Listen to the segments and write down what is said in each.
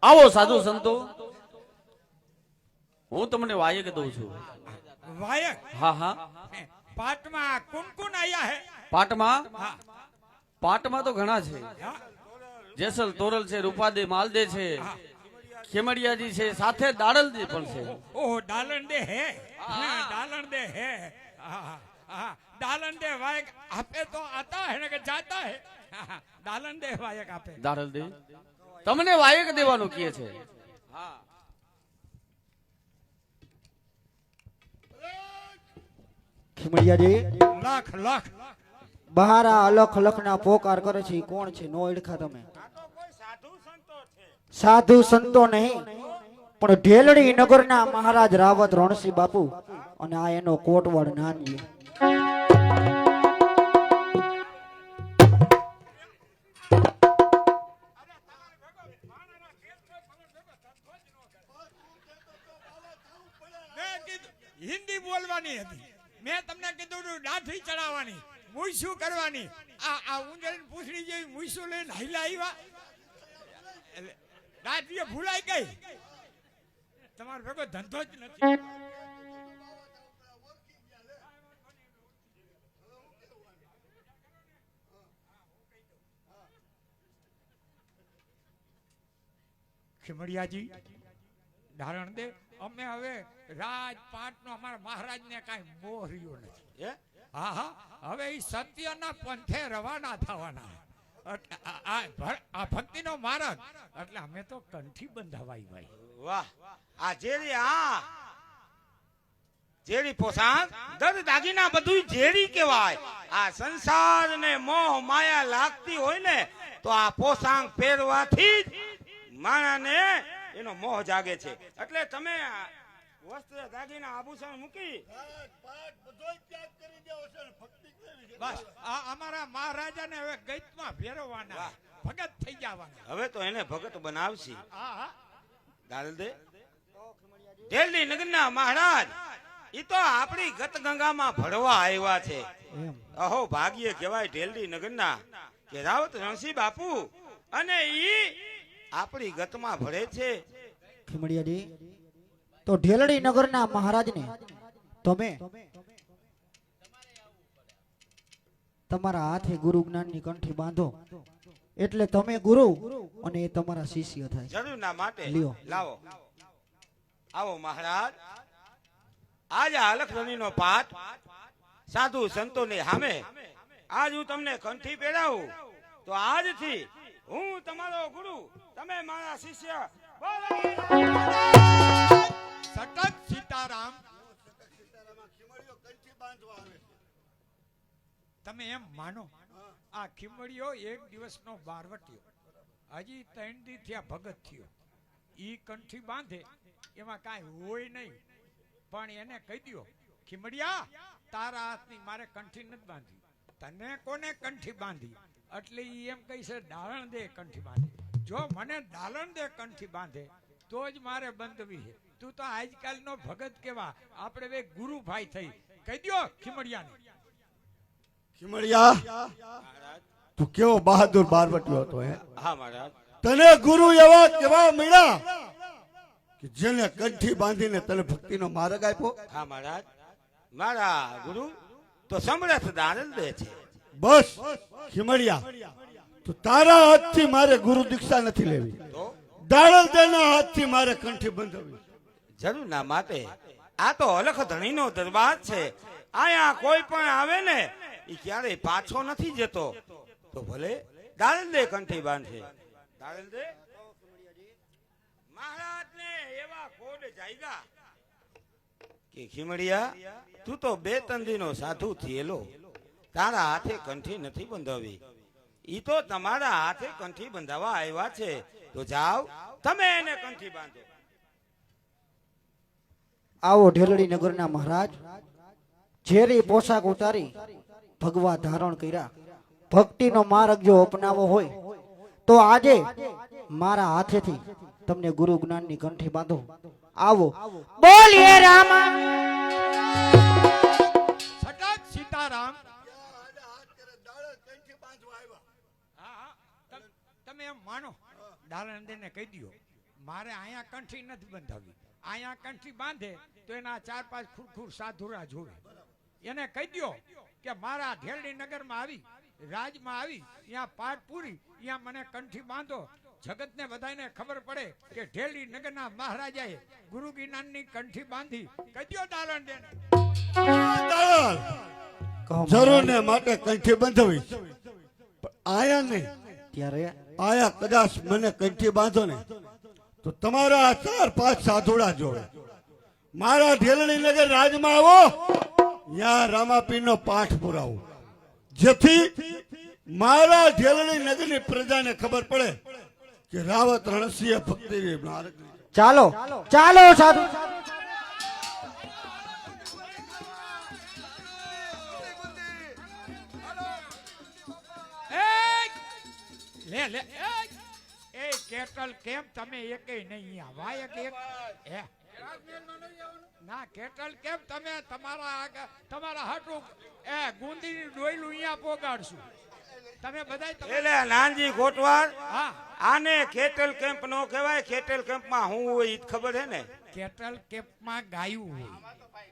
આવો સાધુ સંતો, હું તમને વાયક દઉં છું. વાયક? હા હા. પાટમાં કોણ કોણ આયા હે? પાટમાં હા. પાટમાં તો ઘણા છે. હા. જેસલ તોરલ છે, રૂપાદે માલદે છે, ખેમડિયાજી છે, સાથે દાડલજી પણ છે. ઓહ, દાલન દે હે. હા, દાલન દે હે. હા હા, દાલન દે વાયક આપે તો આતા હે ને કે જાતા હે. હા, દાલન દે વાયક આપે. દાડલજી તમને વાયક દેવાનું કહે છે. હા. ખીમડિયાજી લાખ લાખ બહાર આ અલખ અલખના પોકાર કરે છે. ઈ કોણ છે? નો ઓળખા તમે? સાધુ સંતો નહીં, પણ ઢેલડી નગરના મહારાજ રાવત રણસિંહ બાપુ અને આ એનો કોટવાડ નાનજી. હિન્દી બોલવાની હતી. મેં તમને કીધું દાઢી ચડાવવાની, મૂછું કરવાની. આ ઉંદરની પૂંછડી જેવી મૂછું લઈને હાઈલા આવ્યા. દાઢીએ ભૂલાઈ ગઈ. તમારો ભેગો ધંધો જ નથી. ખીમડિયાજી, ધારણ દે. અમે હવે રાજપાટનો અમારા મહારાજને કાંઈ મોહ રહ્યો નથી. હા હા, હવે એ સત્યના પંથે રવાના થવાના. આ ભક્તિનો માર્ગ એટલે અમે તો કંઠી બંધાવાય ભાઈ. વાહ, આ જેરી જેરી પોશાક દર દાગીના બધું જેરી કહેવાય. આ સંસાર ને મોહ માયા લાગતી હોય ને તો આ પોશાક પહેરવાથી જ માણાને એનો મોહ જાગે છે. એટલે તમે વસ્ત્ર દાગીના આભૂષણ મૂકી બસ આ અમારા મહારાજાને હવે ગઈતમાં ફેરવવાના, ભગત થઈ જવાના. હવે તો એને ભગત બનાવશી. હા હા, દાલદે દિલ્હી નગરના મહારાજ ઈ તો આપણી ગત ગંગામાં ભળવા આવ્યા છે. અહો ભાગ્ય કહેવાય ઢેલડી નગરના કે રાવત રણસિંહ બાપુ અને ઈ આપણી ગતમાં ભળે છે. ખીમડિયાજી, તો ઢેલડી નગરના મહારાજને તમે તમારા હાથે ગુરુ જ્ઞાનની કંઠી બાંધો એટલે તમે ગુરુ અને એ તમારા શિષ્ય થાય. જરૂરના માટે લ્યો. લાવો. આવો મહારાજ, આજ અલખધણીનો પાઠ સાધુ સંતોની સામે આજ હું તમને કંઠી પહેરાવું તો આજથી હું તમારો ગુરુ, તમે મારા શિષ્ય. સતત સીતારામ. તમે એમ માનો આ ખીમડિયો એક દિવસનો બારવટીયો હજી 3 દી થયા ભગત થયો. ઈ કંઠી બાંધે એમાં કાંઈ હોય નહીં, પણ એને કહી દો ખીમડિયા તારા હાથની મારે કંઠી નથી બાંધી, તને કોને કંઠી બાંધી? એટલે ઈ એમ કહી છે દાલણ દે કંઠી બાંધી. જો મને દાલણ દે કંઠી બાંધે તો જ મારે બંધવી છે. તું તો આજકાલનો ભગત કેવા, આપણે બે ગુરુ ભાઈ થઈ. કહી દો ખીમડિયાને. ખીમડિયા, તું કેવો બહાદુર બારવટીયો હતો હે? હા મહારાજ. તને ગુરુ એવા કેવા મળ્યા કે જેને કંઠી બાંધીને તને ભક્તિનો માર્ગ આપ્યો. હા મહારાજ, મારા ગુરુ તો સમરથ દાનલ દે છે. બસ ખીમડિયા, તો તારા હાથથી મારે ગુરુ દીક્ષા નથી લેવી, તો દાડલ દેના હાથથી મારે કંઠી બંધાવી. જરૂરના માટે આ તો અલખધણીનો દરબાર છે. આયા કોઈ પણ આવે ને એ ક્યારેય પાછો નથી જતો. તો ભલે દાડલ દે કંઠી બાંધે. દાડલ દે મહારાજને એવા કોડ જાયગા કે ખીમડિયા, તું તો 2-3 દિનો સાધુ થયેલો, તારા હાથે કંઠી નથી બંધાવી. ઈ તો તમારા હાથે કંઠી બંધાવા આવ્યા છે. તો જાઓ તમે એને કંઠી બાંધો. આવો ઢેલડી નગરના મહારાજ, ઝેરી પોશાક ઉતારી ભગવા ધારણ કર્યા, ભક્તિનો માર્ગ જો અપનાવો હોય તો આજે મારા હાથેથી તમને ગુરુ જ્ઞાનની કંઠી બાંધો. આવો બોલીએ રામા. સતત સીતારામ. હા, તમે એમ માનો દાલન દેને કહી દો મારે અહીંયા કંઠી નથી બંધાવી. અહીંયા કંઠી બાંધે તો એના 4-5 ખુરખુર સાધુરા જોવે. એને કહી દ્યો કે મારા ઢેલડી નગરમાં આવી, રાજમાં આવી, અહીંયા પાઠ પૂરી, અહીંયા મને કંઠી બાંધો. જગતને બધાને ખબર પડે કે ઢેલડી નગરના મહારાજાએ ગુરુ જ્ઞાનની કંઠી બાંધી. કહી દ્યો દાલણ દેને. દાલાલ, જરૂર ને માટે કંઠી બંધવી, પણ આયા નહીં. ત્યારે આયા કદાચ મને કંઠી બાંધો ને તો તમારા 4-5 સાધુડા જોવે. મારા ઢેલણી નગર રાજમાં આવો, ત્યાં રામાપીરનો પાઠ પુરાવો, જેથી મારા ઢેલણી નગરની પ્રજાને ખબર પડે કે રાવત રણસિંહ ભક્તિ માર્ગ. ચાલો ચાલો સાધુ. લે લે એ કેટલ કેમ તમે એકેય નહીં અહીંયા વાયક એક હે ના કેટલ કેમ તમે તમારા હાટું એ ગુંદીની ડોયલું અહીંયા પોગાડશું તમે બધાય એટલે નાનજી ગોટવાર હા આને કેટલ કેમ્પ નો કહેવાય. કેટલ કેમ્પમાં હું હોય ઈ જ ખબર છે ને. કેટલ કેમ્પમાં ગાયું હોય.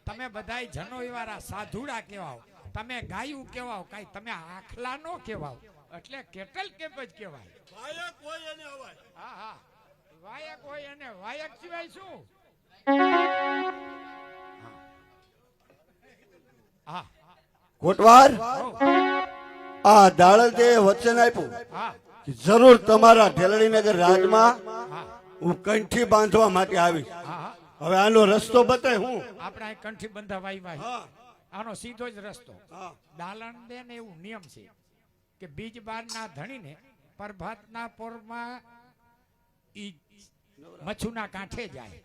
તમે બધાય જનોઈ વાળા સાધુડા કહેવાઓ, તમે ગાયું કહેવાઓ, કાઈ તમે આખલા નો કહેવાઓ, એટલે કેટલ કેમ્પ જ કહેવાય. હા હા વાયક હોય અને વાયક સિવાય શું. હા કોટવાર, હો, આ દાળતે વચન આપ્યું હા કે જરૂર તમારા ઢેલણી નગર રાજમાં હા હું કંઠી બાંધવા માટે આવીશ. હા હવે આનો રસ્તો બતાય. હું આપણે અહીં કંઠી બંધાવાઈ વાય હા આનો સીધો જ રસ્તો. હા દાલણ દે ને એવું નિયમ છે કે બીજ બારના ધણીને પ્રભાતના પોરમાં ઈ મચ્છુના કાંઠે જાય,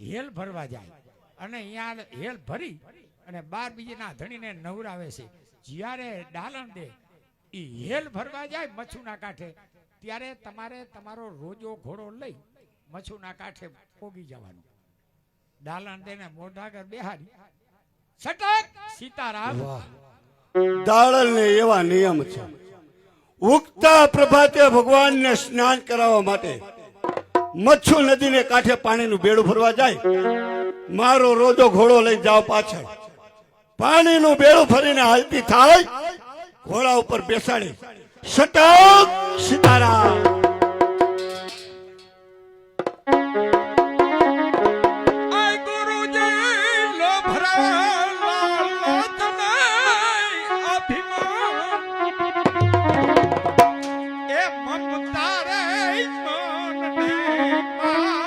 હેલ ભરવા જાય અને અહીંયા હેલ ભરી અને 12 બીજના ધણીને નવરાવે છે. જ્યારે દાલણ દે ઈ હેલ ભરવા જાય મચ્છુના કાંઠે, ત્યારે તમારે તમારો રોજો ઘોડો લઈ મચ્છુના કાંઠે પોગી જવાનું. દાલણ દેને મોઢાગર બેહાડી સટક સીતારામ. દાળલ ને એવા નિયમ છે. ઉગતા પ્રભાતે ભગવાનને સ્નાન કરાવવા માટે મચ્છુ નદીને કાંઠે પાણીનું બેડું ભરવા જાય. મારો રોજો ઘોડો લઈ જાવ પાછળ. પાણીનું બેડું ફરીને હાલતી થાય, ઘોડા ઉપર બેસાડી સટક સીતારામ. આય ગુરુજી લોભરાલા લોચને અભિમાન એ મમતા રે મનને મારે.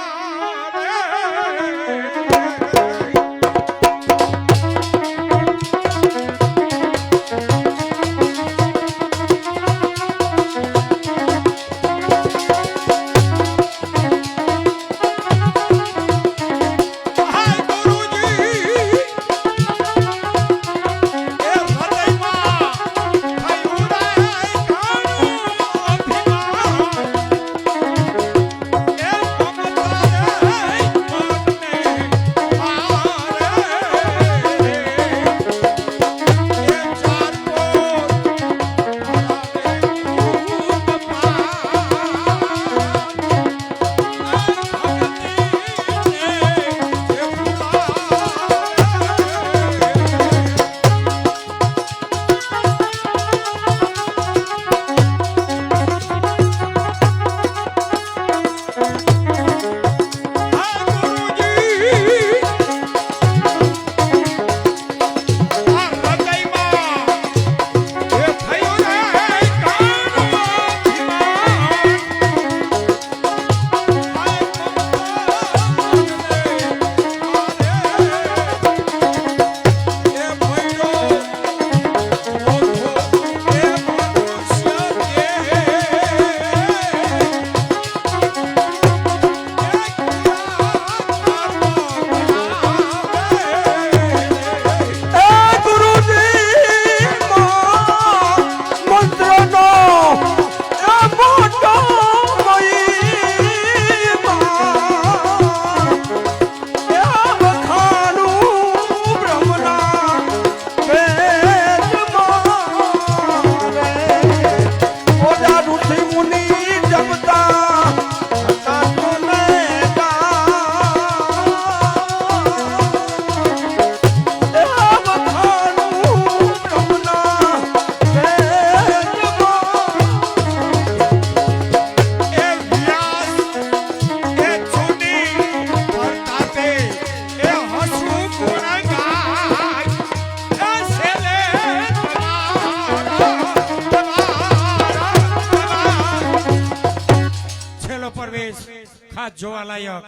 ખાસ જોવા લાયક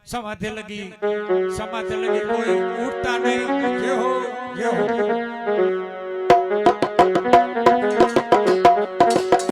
સમાધિ લગી કોઈ ઉઠતા નહીં જે હો